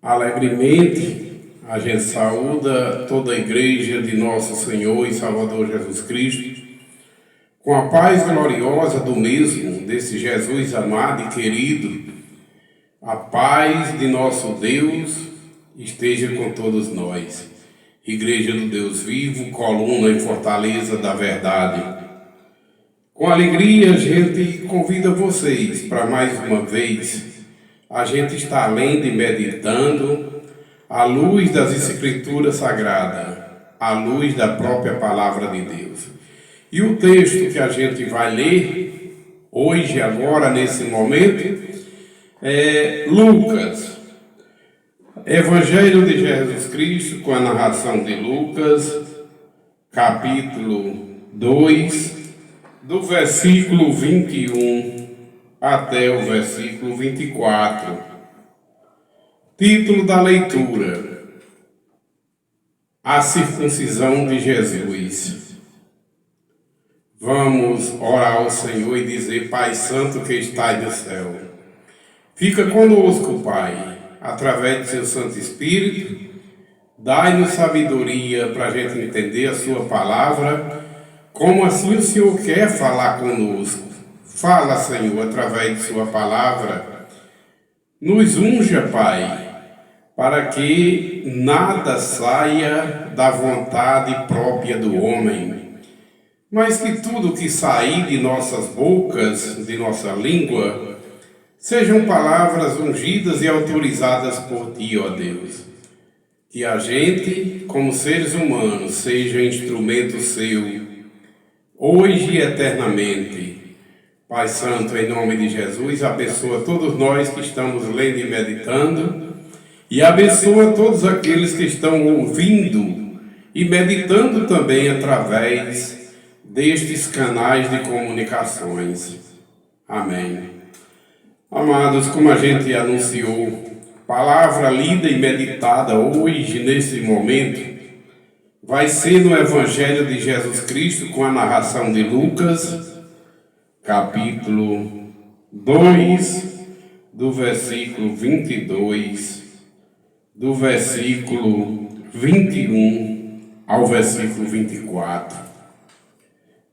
Alegremente, a gente saúda toda a igreja de nosso Senhor e Salvador Jesus Cristo, com a paz gloriosa do mesmo, desse Jesus amado e querido. A paz de nosso Deus esteja com todos nós. Igreja do Deus vivo, coluna e fortaleza da verdade. Com alegria, a gente convida vocês para mais uma vez. A gente está lendo e meditando à luz das Escrituras Sagradas, à luz da própria Palavra de Deus. E o texto que a gente vai ler hoje, agora, nesse momento, é Lucas. Evangelho de Jesus Cristo, com a narração de Lucas, capítulo 2, do versículo 21 até o versículo 24. Título da leitura: A circuncisão de Jesus. Vamos orar ao Senhor e dizer: Pai Santo que estais no céu, fica conosco, Pai, através do seu Santo Espírito. Dai-nos sabedoria para a gente entender a sua palavra, como assim o Senhor quer falar conosco. Fala, Senhor, através de sua palavra. Nos unja, Pai, para que nada saia da vontade própria do homem, mas que tudo que sair de nossas bocas, de nossa língua, sejam palavras ungidas e autorizadas por Ti, ó Deus. Que a gente, como seres humanos, seja instrumento Seu, hoje e eternamente. Pai Santo, em nome de Jesus, abençoa todos nós que estamos lendo e meditando, e abençoa todos aqueles que estão ouvindo e meditando também através destes canais de comunicações. Amém. Amados, como a gente anunciou, palavra lida e meditada hoje, nesse momento, vai ser no Evangelho de Jesus Cristo, com a narração de Lucas, capítulo 2, do versículo 22, do versículo 21 ao versículo 24.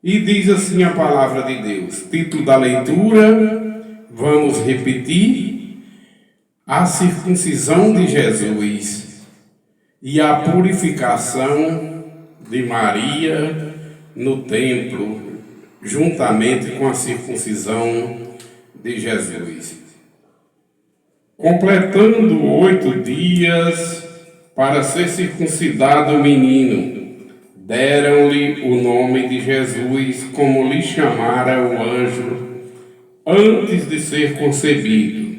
E diz assim a palavra de Deus. Título da leitura, vamos repetir: A circuncisão de Jesus e a purificação de Maria no templo, juntamente com a circuncisão de Jesus. Completando 8 dias para ser circuncidado o menino, deram-lhe o nome de Jesus, como lhe chamara o anjo antes de ser concebido.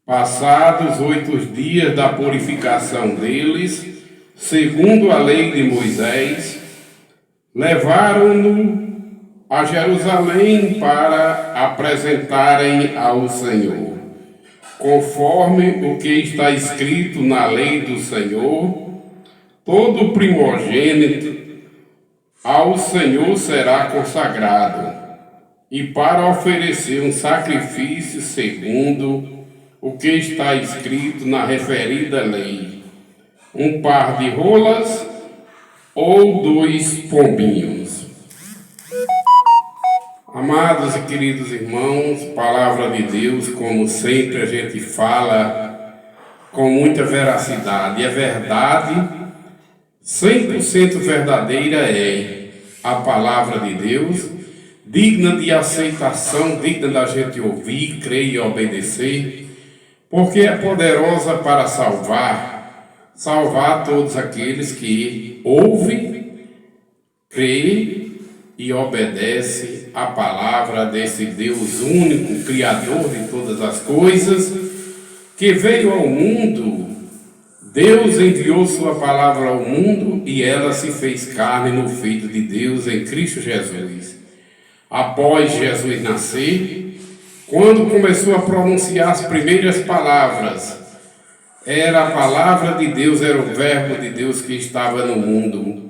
Passados 8 dias da purificação deles, segundo a lei de Moisés, levaram-no a Jerusalém para apresentarem ao Senhor, conforme o que está escrito na lei do Senhor: todo primogênito ao Senhor será consagrado, e para oferecer um sacrifício segundo o que está escrito na referida lei, um par de rolas ou 2 pombinhos. Amados e queridos irmãos, palavra de Deus, como sempre a gente fala com muita veracidade. E a verdade, 100% verdadeira, é a palavra de Deus, digna de aceitação, digna da gente ouvir, crer e obedecer, porque é poderosa para salvar todos aqueles que ouvem, creem e obedece a palavra desse Deus único, Criador de todas as coisas, que veio ao mundo. Deus enviou sua palavra ao mundo e ela se fez carne no Filho de Deus, em Cristo Jesus. Após Jesus nascer, quando começou a pronunciar as primeiras palavras, era a palavra de Deus, era o verbo de Deus que estava no mundo,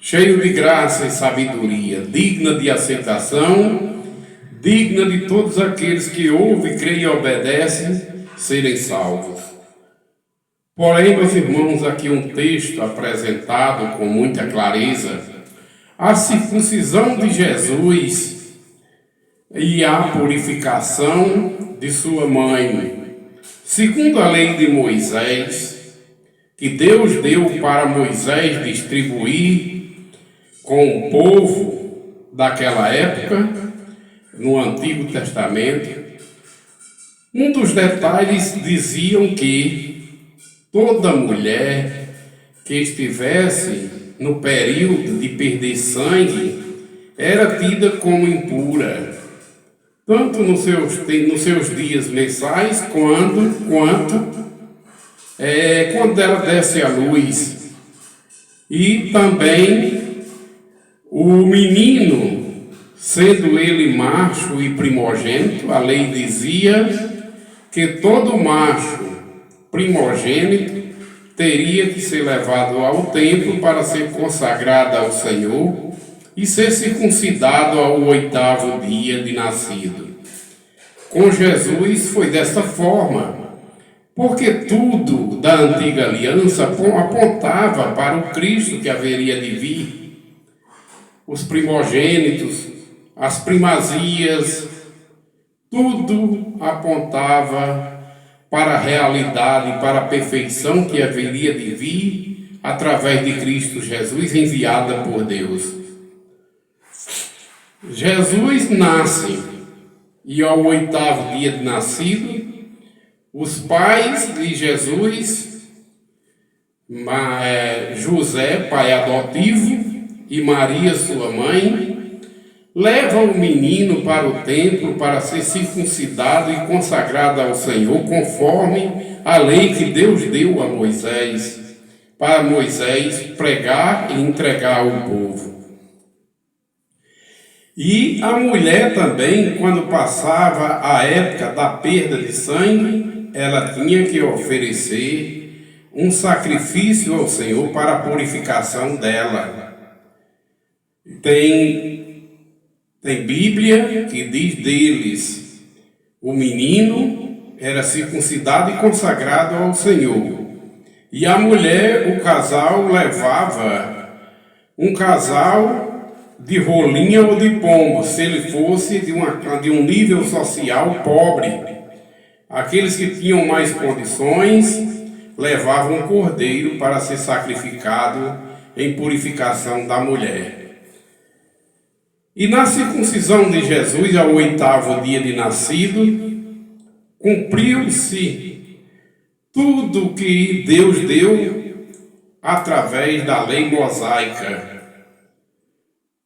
cheio de graça e sabedoria, digna de aceitação, digna de todos aqueles que ouvem, creem e obedecem, serem salvos. Porém, meus irmãos, aqui um texto apresentado com muita clareza: a circuncisão de Jesus e a purificação de sua mãe, segundo a lei de Moisés, que Deus deu para Moisés distribuir com o povo daquela época, no Antigo Testamento. Um dos detalhes diziam que toda mulher que estivesse no período de perder sangue era tida como impura, tanto nos seus dias mensais, quando ela desce à luz. E também o menino, sendo ele macho e primogênito, a lei dizia que todo macho primogênito teria que ser levado ao templo para ser consagrado ao Senhor e ser circuncidado ao 8º dia de nascido. Com Jesus foi desta forma, porque tudo da antiga aliança apontava para o Cristo que haveria de vir. Os primogênitos, as primazias, tudo apontava para a realidade, para a perfeição que haveria de vir através de Cristo Jesus, enviada por Deus. Jesus nasce, e ao 8º dia de nascido, os pais de Jesus, José, pai adotivo, e Maria, sua mãe, levam o menino para o templo para ser circuncidado e consagrado ao Senhor, conforme a lei que Deus deu a Moisés, para Moisés pregar e entregar ao povo. E a mulher também, quando passava a época da perda de sangue, ela tinha que oferecer um sacrifício ao Senhor para a purificação dela. Tem Bíblia que diz deles: o menino era circuncidado e consagrado ao Senhor. E a mulher, o casal, levava um casal de rolinha ou de pombo, se ele fosse de um nível social pobre. Aqueles que tinham mais condições levavam um cordeiro para ser sacrificado em purificação da mulher. E na circuncisão de Jesus, ao 8º dia de nascido, cumpriu-se tudo que Deus deu através da lei mosaica.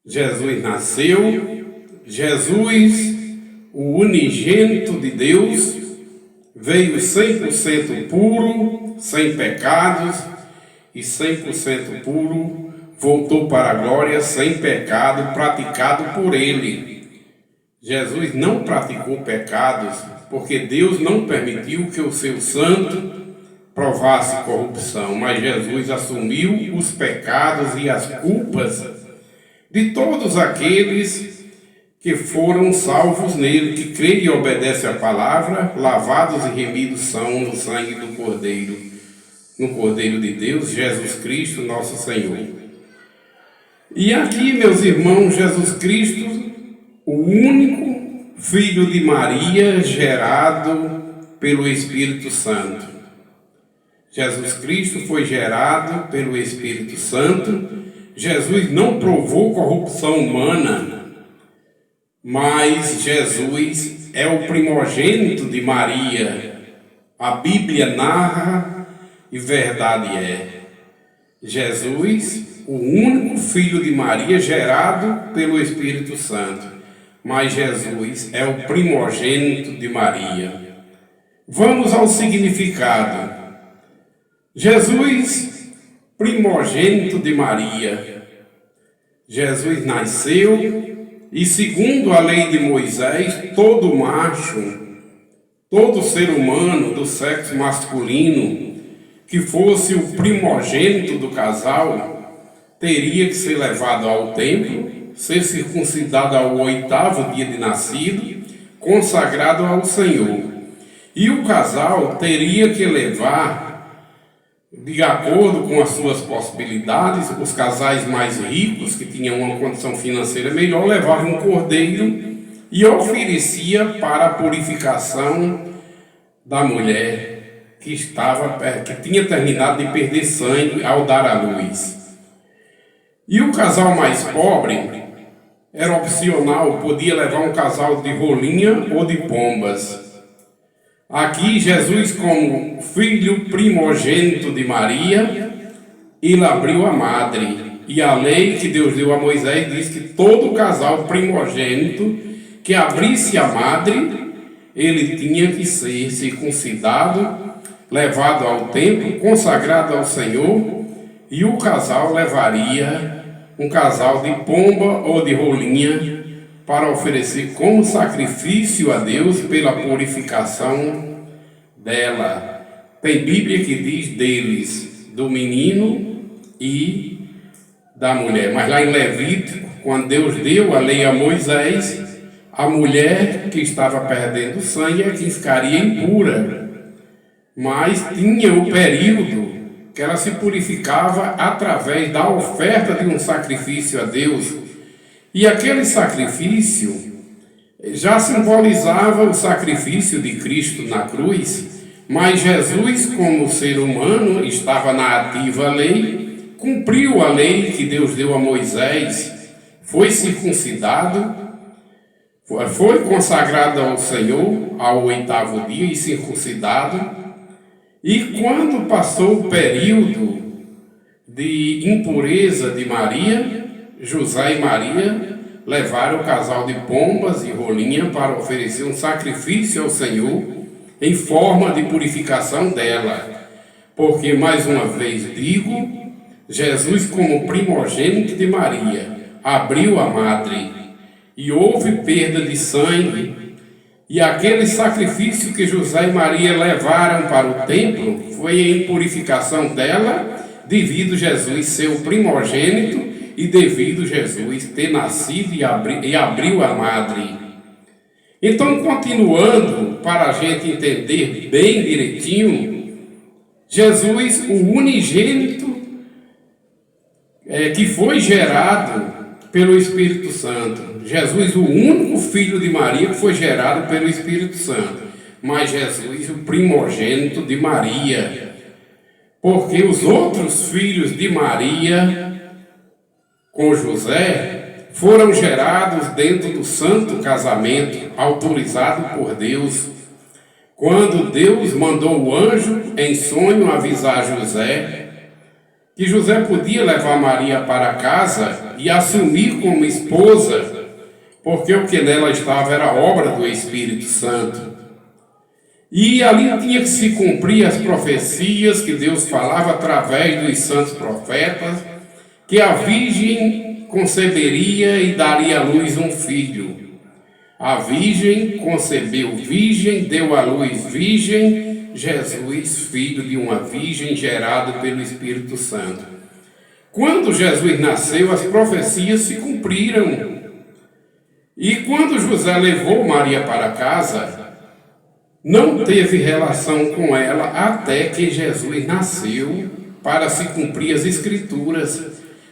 Jesus nasceu, Jesus, o unigênito de Deus, veio 100% puro, sem pecados, e 100% puro, voltou para a glória sem pecado praticado por ele. Jesus não praticou pecados, porque Deus não permitiu que o seu santo provasse corrupção, mas Jesus assumiu os pecados e as culpas de todos aqueles que foram salvos nele, que creem e obedecem a palavra, lavados e remidos são no sangue do Cordeiro, no Cordeiro de Deus, Jesus Cristo, nosso Senhor. E aqui, meus irmãos, Jesus Cristo, o único Filho de Maria, gerado pelo Espírito Santo. Jesus Cristo foi gerado pelo Espírito Santo. Jesus não provou corrupção humana, mas Jesus é o primogênito de Maria. A Bíblia narra e verdade é. Jesus, o único Filho de Maria, gerado pelo Espírito Santo. Mas Jesus é o primogênito de Maria. Vamos ao significado. Jesus, primogênito de Maria. Jesus nasceu e, segundo a lei de Moisés, todo macho, todo ser humano do sexo masculino que fosse o primogênito do casal teria que ser levado ao templo, ser circuncidado ao 8º dia de nascido, consagrado ao Senhor. E o casal teria que levar de acordo com as suas possibilidades. Os casais mais ricos, que tinham uma condição financeira melhor, levavam um cordeiro e oferecia para a purificação da mulher que tinha terminado de perder sangue ao dar à luz. E o casal mais pobre era opcional, podia levar um casal de rolinha ou de pombas. Aqui Jesus, como filho primogênito de Maria, ele abriu a madre. E a lei que Deus deu a Moisés diz que todo casal primogênito que abrisse a madre, ele tinha que ser circuncidado, levado ao templo, consagrado ao Senhor, e o casal levaria um casal de pomba ou de rolinha para oferecer como sacrifício a Deus pela purificação dela. Tem Bíblia que diz deles, do menino e da mulher. Mas lá em Levítico, quando Deus deu a lei a Moisés, a mulher que estava perdendo sangue é quem ficaria impura. Mas tinha o período que ela se purificava através da oferta de um sacrifício a Deus. E aquele sacrifício já simbolizava o sacrifício de Cristo na cruz, mas Jesus, como ser humano, estava na ativa lei, cumpriu a lei que Deus deu a Moisés, foi circuncidado, foi consagrado ao Senhor ao 8º dia e circuncidado. E quando passou o período de impureza de Maria, José e Maria levaram o casal de pombas e rolinha para oferecer um sacrifício ao Senhor em forma de purificação dela. Porque, mais uma vez digo, Jesus, como primogênito de Maria, abriu a madre e houve perda de sangue. E aquele sacrifício que José e Maria levaram para o templo foi em purificação dela, devido Jesus ser o primogênito e devido Jesus ter nascido e abriu a madre. Então, continuando, para a gente entender bem direitinho, Jesus, o unigênito, que foi gerado pelo Espírito Santo. Jesus, o único filho de Maria que foi gerado pelo Espírito Santo. Mas Jesus, o primogênito de Maria. Porque os outros filhos de Maria, com José, foram gerados dentro do santo casamento, autorizado por Deus. Quando Deus mandou o anjo em sonho avisar José que José podia levar Maria para casa e assumir como esposa, porque o que nela estava era obra do Espírito Santo. E ali tinha que se cumprir as profecias que Deus falava através dos santos profetas, que a virgem conceberia e daria à luz um filho. A virgem concebeu virgem, deu à luz virgem, Jesus, filho de uma virgem, gerado pelo Espírito Santo. Quando Jesus nasceu, as profecias se cumpriram. E quando José levou Maria para casa, não teve relação com ela até que Jesus nasceu, para se cumprir as Escrituras.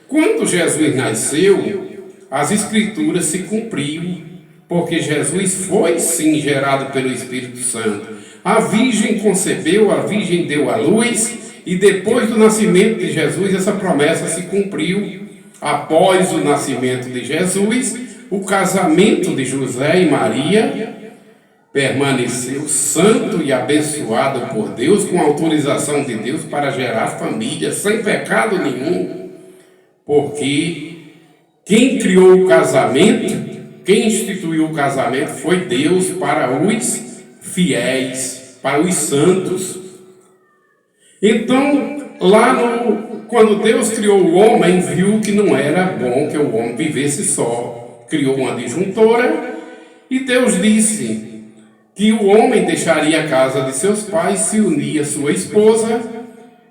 Quando Jesus nasceu, as Escrituras se cumpriram, porque Jesus foi sim gerado pelo Espírito Santo. A virgem concebeu, a virgem deu à luz, e depois do nascimento de Jesus, essa promessa se cumpriu. Após o nascimento de Jesus, o casamento de José e Maria permaneceu santo e abençoado por Deus, com autorização de Deus para gerar família, sem pecado nenhum. Porque quem criou o casamento, quem instituiu o casamento foi Deus para os fiéis, para os santos. Então, quando Deus criou o homem, viu que não era bom que o homem vivesse só. Criou uma disjuntora e Deus disse que o homem deixaria a casa de seus pais, se unia à sua esposa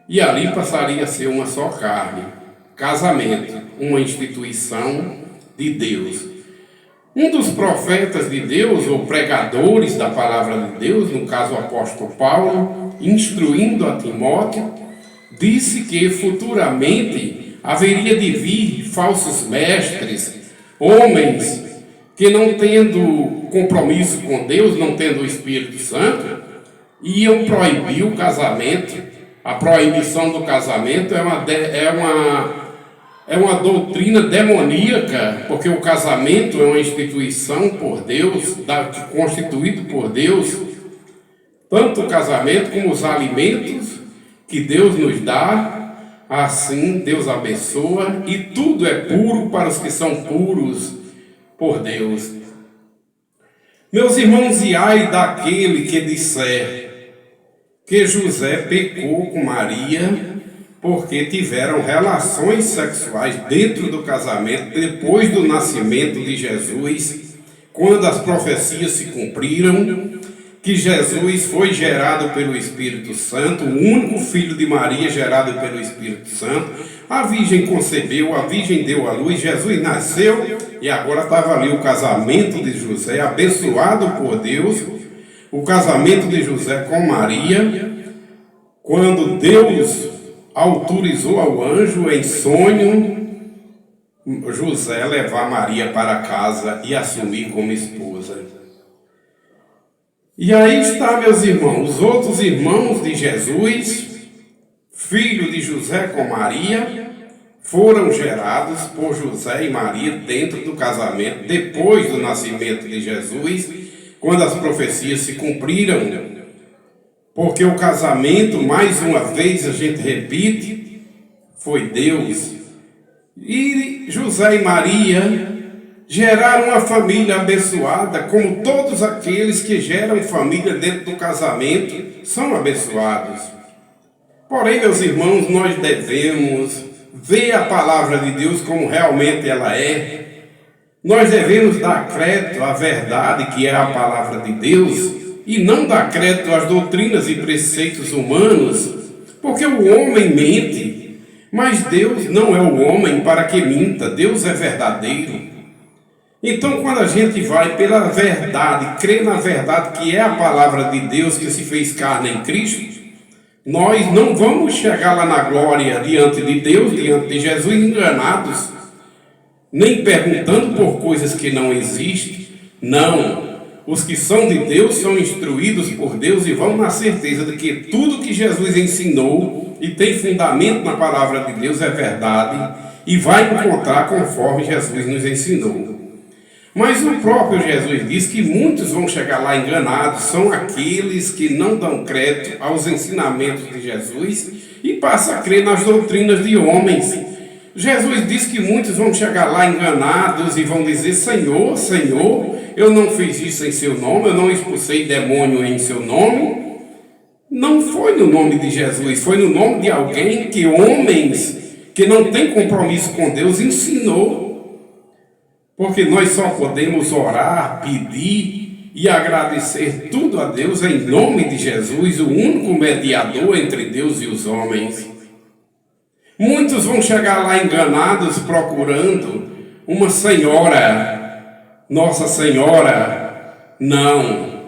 e ali passaria a ser uma só carne. Casamento, uma instituição de Deus. Um dos profetas de Deus, ou pregadores da palavra de Deus, no caso o apóstolo Paulo, instruindo a Timóteo, disse que futuramente haveria de vir falsos mestres, homens que, não tendo compromisso com Deus, não tendo o Espírito Santo, iam proibir o casamento. A proibição do casamento é uma doutrina demoníaca, porque o casamento é uma instituição por Deus, constituído por Deus, tanto o casamento como os alimentos que Deus nos dá, assim Deus abençoa, e tudo é puro para os que são puros por Deus. Meus irmãos, e ai daquele que disser que José pecou com Maria porque tiveram relações sexuais dentro do casamento depois do nascimento de Jesus, quando as profecias se cumpriram, que Jesus foi gerado pelo Espírito Santo, o único filho de Maria gerado pelo Espírito Santo. A Virgem concebeu, a Virgem deu à luz, Jesus nasceu e agora estava ali o casamento de José, abençoado por Deus, o casamento de José com Maria, quando Deus autorizou ao anjo em sonho José levar Maria para casa e assumir como esposa. E aí está, meus irmãos, os outros irmãos de Jesus, filho de José com Maria, foram gerados por José e Maria dentro do casamento, depois do nascimento de Jesus, quando as profecias se cumpriram. Porque o casamento, mais uma vez a gente repite, foi Deus. E José e Maria geraram uma família abençoada, como todos aqueles que geram família dentro do casamento são abençoados. Porém, meus irmãos, nós devemos ver a palavra de Deus como realmente ela é. Nós devemos dar crédito à verdade que é a palavra de Deus, e não dar crédito às doutrinas e preceitos humanos, porque o homem mente, mas Deus não é o homem para que minta, Deus é verdadeiro. Então, quando a gente vai pela verdade, crê na verdade que é a palavra de Deus que se fez carne em Cristo, nós não vamos chegar lá na glória diante de Deus, diante de Jesus, enganados, nem perguntando por coisas que não existem. Não. Os que são de Deus são instruídos por Deus e vão na certeza de que tudo que Jesus ensinou e tem fundamento na palavra de Deus é verdade e vai encontrar conforme Jesus nos ensinou. Mas o próprio Jesus diz que muitos vão chegar lá enganados, são aqueles que não dão crédito aos ensinamentos de Jesus e passam a crer nas doutrinas de homens. Jesus diz que muitos vão chegar lá enganados e vão dizer: Senhor, Senhor, eu não fiz isso em seu nome, eu não expulsei demônio em seu nome. Não foi no nome de Jesus, foi no nome de alguém que homens que não têm compromisso com Deus ensinou. Porque nós só podemos orar, pedir e agradecer tudo a Deus em nome de Jesus, o único mediador entre Deus e os homens. Muitos vão chegar lá enganados procurando uma senhora, Nossa Senhora. Não,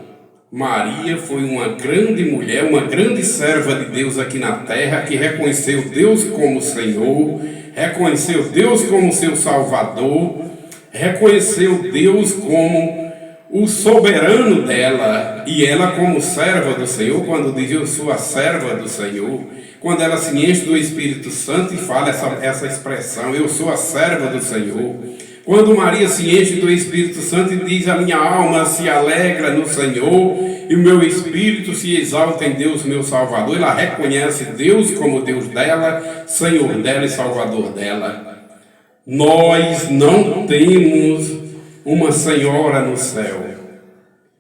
Maria foi uma grande mulher, uma grande serva de Deus aqui na terra, que reconheceu Deus como Senhor, reconheceu Deus como seu Salvador, reconheceu Deus como o soberano dela, e ela como serva do Senhor. Quando diz eu sou a serva do Senhor, quando ela se enche do Espírito Santo e fala essa expressão, eu sou a serva do Senhor. Quando Maria se enche do Espírito Santo e diz: a minha alma se alegra no Senhor e o meu espírito se exalta em Deus meu Salvador, ela reconhece Deus como Deus dela, Senhor dela e Salvador dela. Nós não temos uma senhora no céu.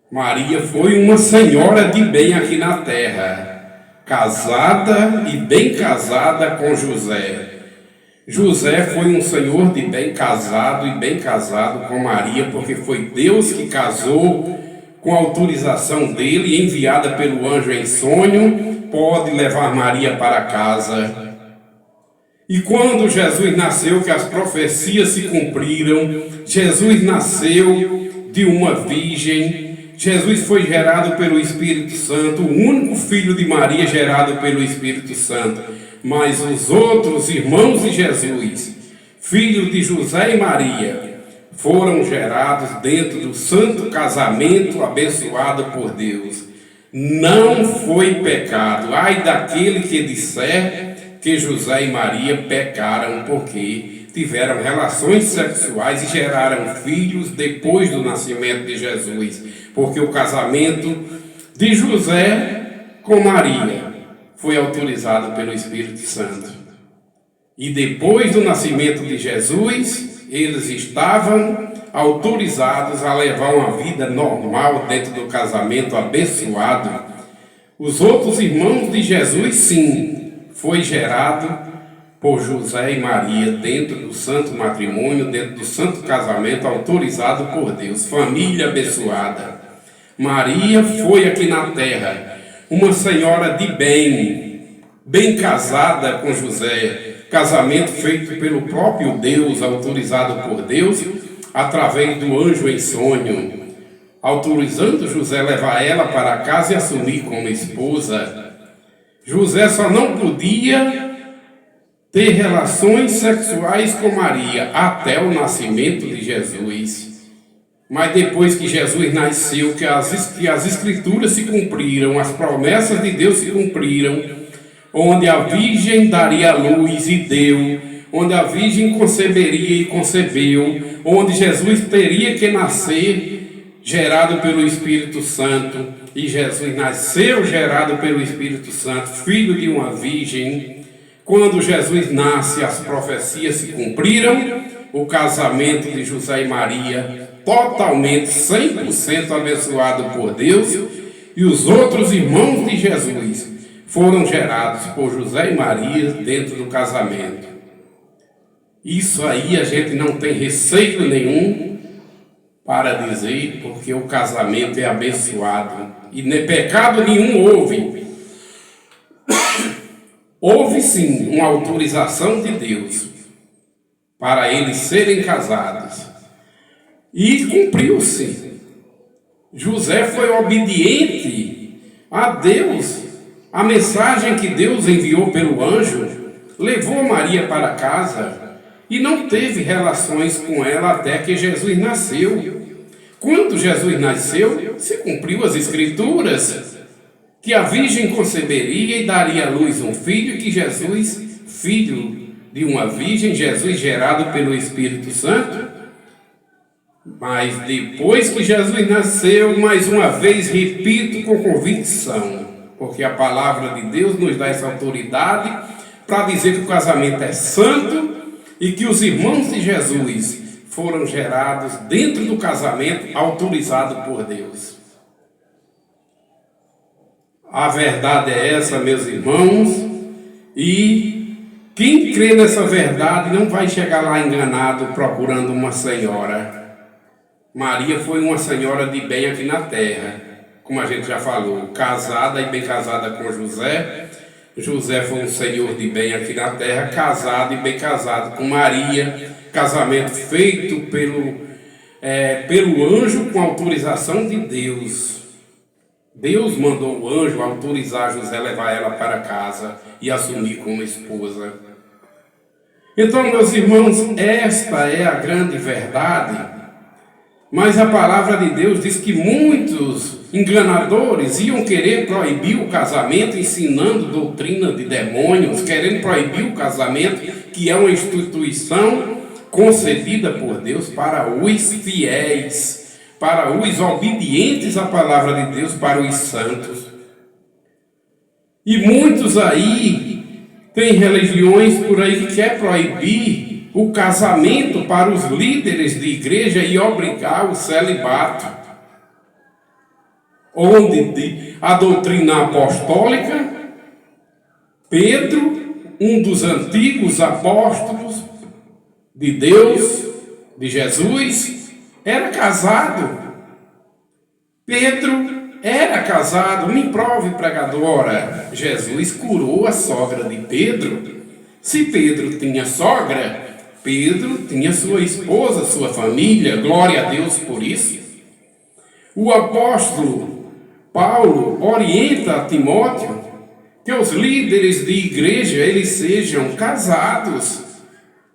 Maria foi uma senhora de bem aqui na terra, casada e bem casada com José. José foi um senhor de bem casado e bem casado com Maria, porque foi Deus que casou com a autorização dele, enviada pelo anjo em sonho, pode levar Maria para casa. E quando Jesus nasceu, que as profecias se cumpriram, Jesus nasceu de uma virgem, Jesus foi gerado pelo Espírito Santo, o único filho de Maria gerado pelo Espírito Santo. Mas os outros irmãos de Jesus, filhos de José e Maria, foram gerados dentro do santo casamento abençoado por Deus. Não foi pecado. Ai daquele que disser que José e Maria pecaram porque tiveram relações sexuais e geraram filhos depois do nascimento de Jesus. Porque o casamento de José com Maria foi autorizado pelo Espírito Santo. E depois do nascimento de Jesus, eles estavam autorizados a levar uma vida normal dentro do casamento abençoado. Os outros irmãos de Jesus, sim, foi gerado por José e Maria dentro do santo matrimônio, dentro do santo casamento autorizado por Deus. Família abençoada. Maria foi aqui na terra uma senhora de bem casada com José, casamento feito pelo próprio Deus, autorizado por Deus, através do anjo em sonho, autorizando José a levar ela para casa e assumir como esposa. José só não podia ter relações sexuais com Maria até o nascimento de Jesus. Mas depois que Jesus nasceu, que as escrituras se cumpriram, as promessas de Deus se cumpriram, onde a virgem daria luz e deu, onde a virgem conceberia e concebeu, onde Jesus teria que nascer gerado pelo Espírito Santo, e Jesus nasceu gerado pelo Espírito Santo, filho de uma virgem. Quando Jesus nasce, as profecias se cumpriram, o casamento de José e Maria totalmente, 100% abençoado por Deus, e os outros irmãos de Jesus foram gerados por José e Maria dentro do casamento. Isso aí a gente não tem receio nenhum para dizer, porque o casamento é abençoado e nem pecado nenhum houve. Houve sim uma autorização de Deus para eles serem casados. E cumpriu-se. José foi obediente a Deus. A mensagem que Deus enviou pelo anjo levou Maria para casa e não teve relações com ela até que Jesus nasceu. Quando Jesus nasceu, se cumpriu as escrituras, que a virgem conceberia e daria à luz um filho, que Jesus, filho de uma virgem, Jesus gerado pelo Espírito Santo. Mas depois que Jesus nasceu, mais uma vez repito com convicção, porque a palavra de Deus nos dá essa autoridade para dizer que o casamento é santo e que os irmãos de Jesus foram gerados dentro do casamento autorizado por Deus. A verdade é essa, meus irmãos, e quem crê nessa verdade não vai chegar lá enganado procurando uma senhora. Maria foi uma senhora de bem aqui na terra, como a gente já falou, casada e bem casada com José. José foi um senhor de bem aqui na terra, casado e bem casado com Maria, casamento feito pelo anjo com autorização de Deus. Deus mandou o anjo autorizar José a levar ela para casa e assumir como esposa. Então, meus irmãos, esta é a grande verdade. Mas a palavra de Deus diz que muitos enganadores iam querer proibir o casamento, ensinando doutrina de demônios, querendo proibir o casamento, que é uma instituição concedida por Deus para os fiéis, para os obedientes à palavra de Deus, para os santos. E muitos aí têm religiões por aí que quer proibir o casamento para os líderes de igreja e obrigar o celibato, onde a doutrina apostólica, Pedro, um dos antigos apóstolos de Deus, de Jesus, era casado. Pedro era casado. Me prove, pregadora. Jesus curou a sogra de Pedro. Se Pedro tinha sogra, Pedro tinha sua esposa, sua família, glória a Deus por isso. O apóstolo Paulo orienta a Timóteo que os líderes de igreja eles sejam casados,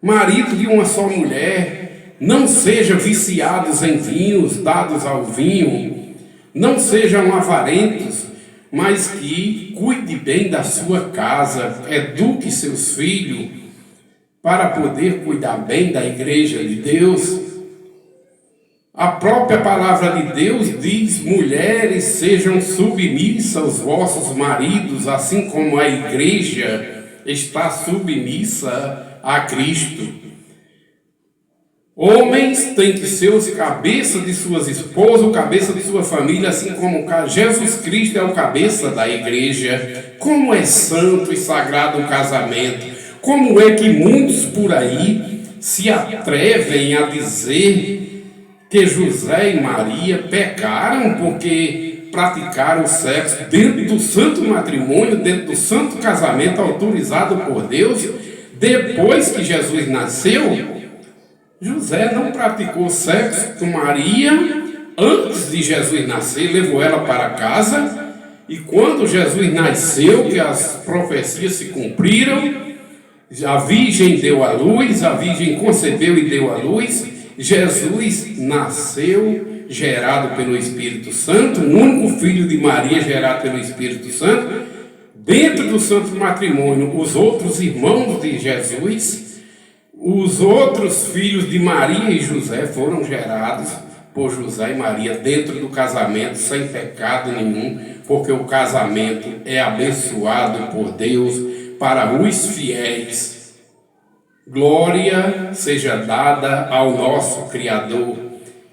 marido de uma só mulher, não sejam viciados em vinhos, dados ao vinho, não sejam avarentos, mas que cuide bem da sua casa, eduque seus filhos para poder cuidar bem da igreja de Deus. A própria palavra de Deus diz: mulheres, sejam submissas aos vossos maridos, assim como a igreja está submissa a Cristo. Homens têm que ser os cabeças de suas esposas, o cabeça de sua família, assim como Jesus Cristo é o cabeça da igreja. Como é santo e sagrado o casamento. Como é que muitos por aí se atrevem a dizer que José e Maria pecaram porque praticaram o sexo dentro do santo matrimônio, dentro do santo casamento autorizado por Deus, depois que Jesus nasceu? José não praticou sexo com Maria antes de Jesus nascer, levou ela para casa, e quando Jesus nasceu, que as profecias se cumpriram, a virgem deu à luz, a virgem concebeu e deu à luz, Jesus nasceu gerado pelo Espírito Santo, o único filho de Maria gerado pelo Espírito Santo, dentro do santo matrimônio. Os outros irmãos de Jesus, os outros filhos de Maria e José foram gerados por José e Maria dentro do casamento, sem pecado nenhum, porque o casamento é abençoado por Deus para os fiéis. Glória seja dada ao nosso Criador,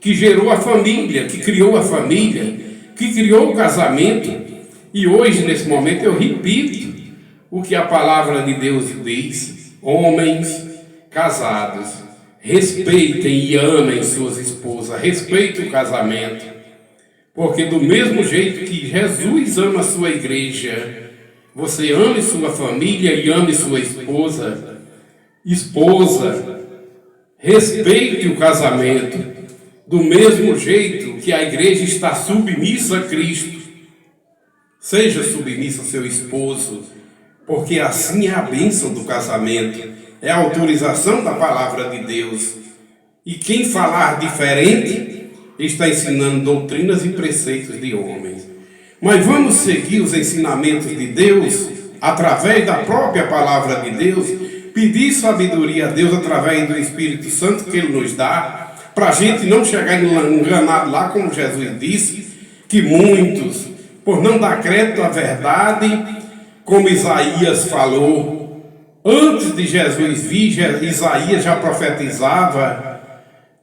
que gerou a família, que criou a família, que criou o casamento. E hoje, nesse momento, eu repito o que a palavra de Deus diz: homens casados, respeitem e amem suas esposas, respeitem o casamento, porque do mesmo jeito que Jesus ama a sua igreja, você ame sua família e ame sua esposa. Esposa, respeite o casamento, do mesmo jeito que a igreja está submissa a Cristo. Seja submissa ao seu esposo, porque assim é a bênção do casamento. É a autorização da palavra de Deus. E quem falar diferente está ensinando doutrinas e preceitos de homens. Mas vamos seguir os ensinamentos de Deus através da própria palavra de Deus, pedir sabedoria a Deus através do Espírito Santo que Ele nos dá, para a gente não chegar enganado lá, como Jesus disse, que muitos, por não dar crédito à verdade, como Isaías falou, antes de Jesus vir, Isaías já profetizava,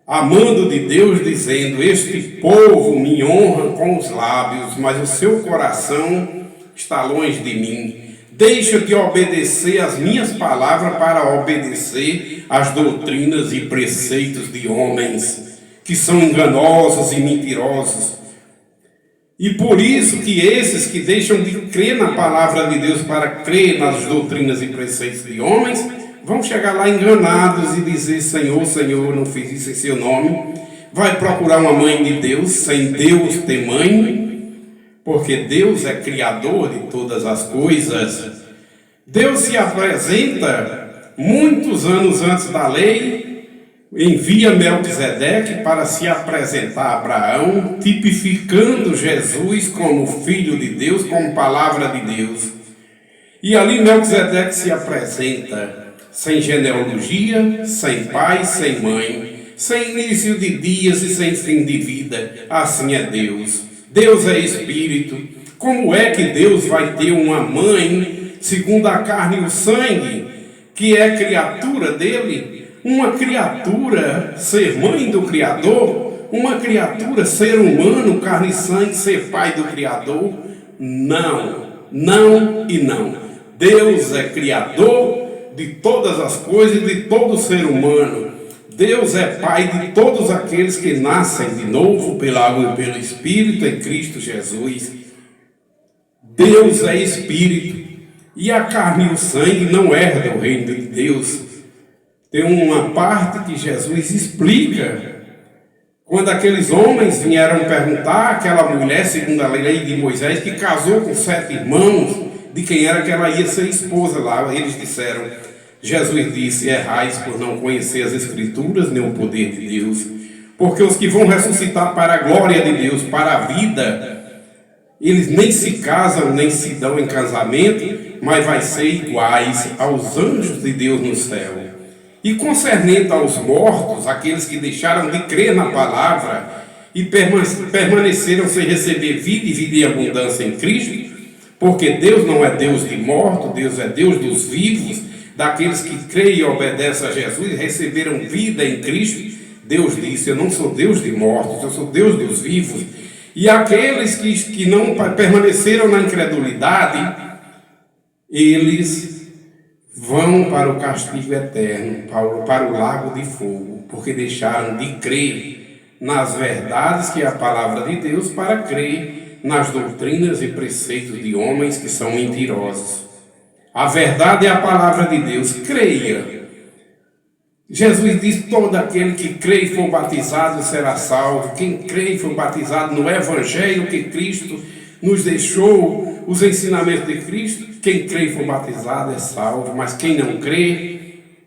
amando de Deus, dizendo: este povo me honra com os lábios, mas o seu coração está longe de mim. Deixa de obedecer às minhas palavras para obedecer às doutrinas e preceitos de homens, que são enganosos e mentirosos. E por isso que esses que deixam de crer na palavra de Deus para crer nas doutrinas e preceitos de homens, vão chegar lá enganados e dizer: Senhor, Senhor, eu não fiz isso em seu nome. Vai procurar uma mãe de Deus, sem Deus ter mãe, porque Deus é criador de todas as coisas. Deus se apresenta muitos anos antes da lei, envia Melquisedeque para se apresentar a Abraão, tipificando Jesus como filho de Deus, como palavra de Deus. E ali Melquisedeque se apresenta sem genealogia, sem pai, sem mãe, sem início de dias e sem fim de vida. Assim é Deus. Deus é Espírito. Como é que Deus vai ter uma mãe segundo a carne e o sangue, que é criatura dele? Uma criatura ser mãe do Criador? Uma criatura ser humano, carne e sangue, ser pai do Criador? Não, não e não. Deus é criador de todas as coisas, de todo ser humano. Deus é pai de todos aqueles que nascem de novo pela água e pelo Espírito em Cristo Jesus. Deus é Espírito, e a carne e o sangue não herdam o reino de Deus. Tem uma parte que Jesus explica Quando aqueles homens vieram perguntar àquela mulher, segundo a lei de Moisés, que casou com 7 irmãos, de quem era que ela ia ser esposa lá, eles disseram, Jesus disse, errais por não conhecer as Escrituras, nem o poder de Deus, porque os que vão ressuscitar para a glória de Deus, para a vida, eles nem se casam, nem se dão em casamento, mas vai ser iguais aos anjos de Deus no céu. E concernente aos mortos, aqueles que deixaram de crer na palavra e permaneceram sem receber vida e vida em abundância em Cristo, porque Deus não é Deus de mortos, Deus é Deus dos vivos, daqueles que creem e obedecem a Jesus e receberam vida em Cristo. Deus disse, eu não sou Deus de mortos, eu sou Deus dos vivos. E aqueles que não permaneceram na incredulidade, eles vão para o castigo eterno, para o lago de fogo, porque deixaram de crer nas verdades que é a palavra de Deus, para crer nas doutrinas e preceitos de homens que são mentirosos. A verdade é a palavra de Deus, creia. Jesus diz, todo aquele que crê e for batizado será salvo. Quem crê e for batizado no Evangelho que Cristo nos deixou, os ensinamentos de Cristo, quem crê e for batizado é salvo, mas quem não crê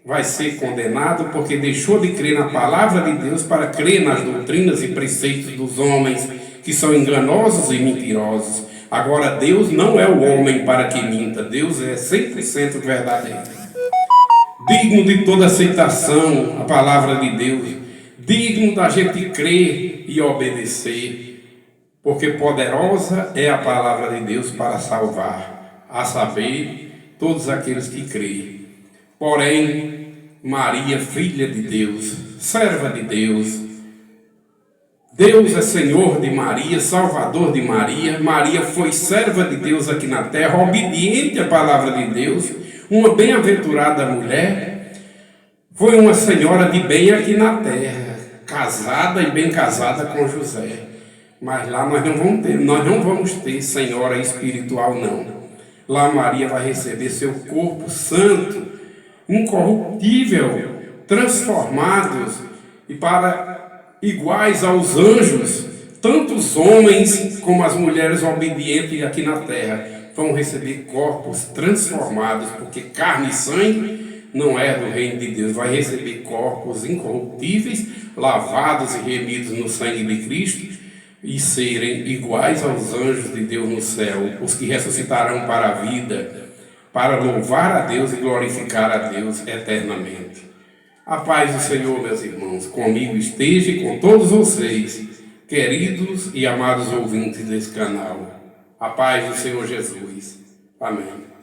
vai ser condenado, porque deixou de crer na palavra de Deus para crer nas doutrinas e preceitos dos homens, que são enganosos e mentirosos. Agora, Deus não é o homem para que minta, Deus é 100% verdadeiro. Digno de toda aceitação a palavra de Deus, digno da gente crer e obedecer, porque poderosa é a palavra de Deus para salvar, a saber, todos aqueles que creem. Porém, Maria, filha de Deus, serva de Deus, Deus é Senhor de Maria, Salvador de Maria. Maria foi serva de Deus aqui na terra, obediente à palavra de Deus, uma bem-aventurada mulher, foi uma senhora de bem aqui na terra, casada e bem casada com José. Mas lá nós não vamos ter senhora espiritual, não. Lá Maria vai receber seu corpo santo, incorruptível, transformados e para iguais aos anjos, tanto os homens como as mulheres obedientes aqui na terra vão receber corpos transformados, porque carne e sangue não é do reino de Deus, vai receber corpos incorruptíveis, lavados e remidos no sangue de Cristo, e serem iguais aos anjos de Deus no céu, os que ressuscitarão para a vida, para louvar a Deus e glorificar a Deus eternamente. A paz do Senhor, meus irmãos, comigo esteja e com todos vocês, queridos e amados ouvintes desse canal. A paz do Senhor Jesus. Amém.